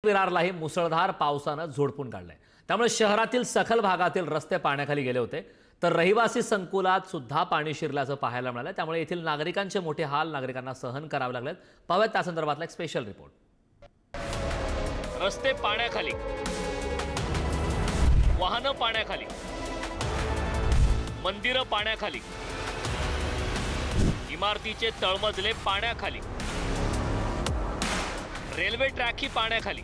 विरारलाही मुसळधार पावसानं झोडपून काढलंय। त्यामुळे शहरातील सखल भागातील रस्ते पाण्याखाली गेले होते, तर रहिवासी संकुलात सुद्धा पाणी शिरल्याचं पाहायला मिळालं। त्यामुळे येथील नागरिकांचे मोठे हाल नागरिकांना सहन करावे लागलेत। पाहूयात त्या संदर्भातला एक स्पेशल रिपोर्ट। रस्ते पाण्याखाली, वाहनं पाण्याखाली, मंदिरं पाण्याखाली, इमारतीचे तळमजले पाण्याखाली, रेल्वे ट्रॅकही पाण्याखाली।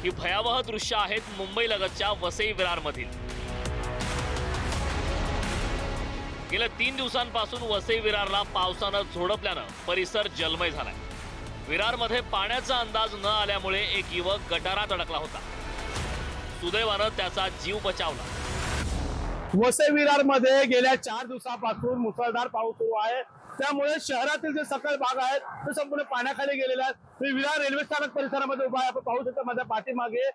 ही भयावह दृश्य आहेत मुंबई लगतच्या वसई विरारमधील। गेल्या 3 दिवसांपासून वसई विरारला पावसानं झोडपल्यानं परिसर जलमय झालाय। विरारमध्ये पाण्याचा अंदाज न आल्यामुळे एक युवक गटारात अडकला होता। सुदैवानं त्याचा जीव बचावला। वसई विरारमध्ये गेल्या 4 दिवसांपासून मुसळधार पाऊस सुरू आहे, त्यामुळे शहरातील जे सकल भाग आहेत ते संपूर्ण पाण्याखाली गेलेले आहेत। मी विरार रेल्वे स्थानक परिसरामध्ये उभा आहे। आपण पाहू शकता माझ्या पाठीमागे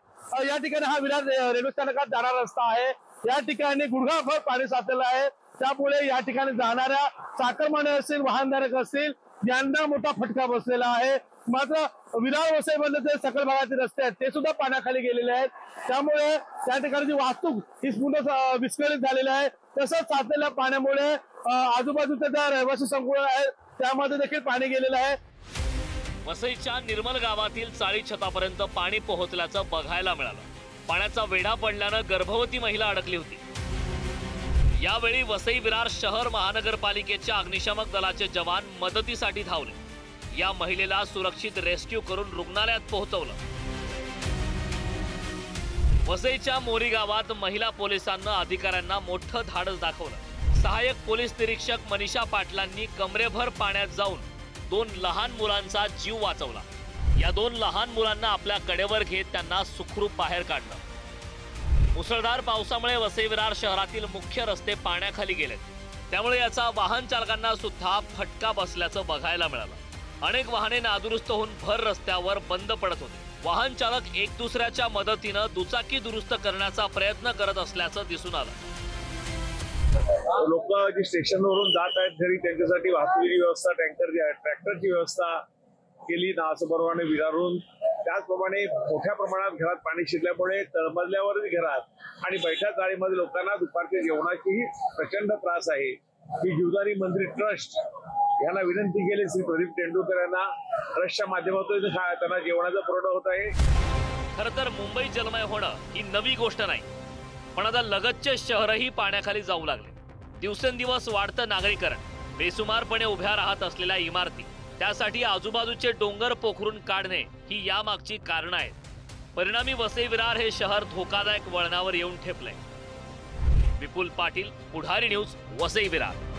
या ठिकाणी हा विरार रेल्वे स्थानकात जाणारा रस्ता आहे। या ठिकाणी गुडघाभर पाणी साचलेलं आहे, त्यामुळे या ठिकाणी जाणाऱ्या चाकरमाने असतील, वाहनधारक असतील, यांना मोठा फटका बसलेला आहे। मात्र विरार वसई मधले जे सकल भागातील रस्ते आहेत ते सुद्धा पाण्याखाली गेलेले आहेत, त्यामुळे त्या ठिकाणची वाहतूक ही पूर्ण विस्कळीत झालेली आहे। तसंच साचलेल्या पाण्यामुळे आजूबाजूच्या ज्या रहिवासी संकुल आहेत त्यामध्ये देखील पाणी गेलेलं आहे। वसईच्या निर्मल गावातील चाळी छतापर्यंत पाणी पोहोचल्याचं बघायला मिळालं। पाण्याचा वेढा पडल्यानं गर्भवती महिला अडकली होती। यावेळी वसई विरार शहर महानगरपालिकेच्या अग्निशमक दलाचे जवान मदतीसाठी धावले। या महिलेला सुरक्षित रेस्क्यू करून रुग्णालयात पोहोचवलं। वसईच्या मोरी गावात महिला पोलिसांना अधिकाऱ्यांना मोठं धाडस दाखवलं। सहाय्यक पोलीस निरीक्षक मनीषा पाटलांनी कमरेभर पाण्यात जाऊन 2 लहान मुलांचा जीव वाचवला। या 2 लहान मुलांना आपल्या कडेवर घेत त्यांना सुखरूप बाहेर काढलं। मुसळधार पावसामुळे वसई विरार शहरातील मुख्य रस्ते पाण्याखाली गेलेत, त्यामुळे याचा वाहन चालकांना सुद्धा फटका बसल्याचं बघायला मिळालं। अनेक वाहने नादुरुस्त होऊन भर रस्त्यावर बंद पडत होते। वाहन चालक एक दुसऱ्याच्या मदतीनं दुचाकी दुरुस्त करण्याचा प्रयत्न करत असल्याचं दिसून आलं। लोक जी स्टेशनवरून जात आहेत घरी त्यांच्यासाठी वाहतुकीची व्यवस्था, ट्रॅक्टरची व्यवस्था केली नावासोबरवाने विरारून। त्याचप्रमाणे मोठ्या प्रमाणात घरात पाणी शिरल्यामुळे तळमजल्यावरही घरात आणि बैठक चाळीमध्ये लोकांना दुपारच्या जेवणाचीही प्रचंड त्रास आहे। मी जीवदानी मंदिर ट्रस्ट यांना विनंती केली, श्री प्रदीप तेंडुलकर यांना ट्रस्टच्या माध्यमातून त्यांना जेवणाचा पुरवठा होत आहे। खरं तर मुंबई जलमय होणं ही नवी गोष्ट नाही, पण आता लगतचे शहरही पाण्याखाली जाऊ लागले। दिवसेंदिवस वाढतं नागरीकरण, बेसुमारपणे उभ्या राहत असलेल्या इमारती, त्यासाठी आजूबाजूचे डोंगर पोखरून काढणे ही यामागची कारणं आहेत। परिणामी वसई विरार हे शहर धोकादायक वळणावर येऊन ठेपलंय। विपुल पाटील, पुढारी न्यूज, वसई विरार।